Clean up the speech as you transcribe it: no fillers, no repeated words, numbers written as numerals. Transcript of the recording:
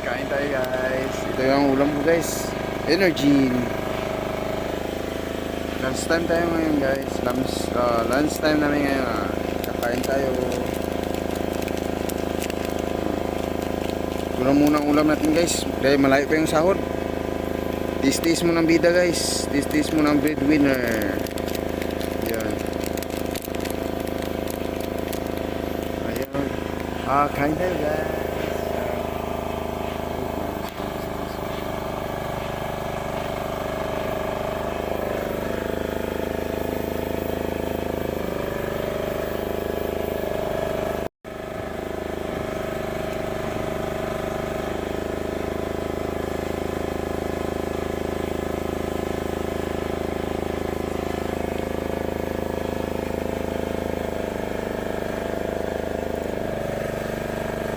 kain tayo guys. Ito yung ulam ko guys. Energy. Lunch time tayo ngayon guys. Lunch time namin ngayon. Kakain tayo. Ito na muna ang ulam natin guys. Dahil malayo pa yung sahod. Tis-tis mo ng bida guys. Tis-tis mo ng breadwinner. Yan. Ayun. Kain tayo guys.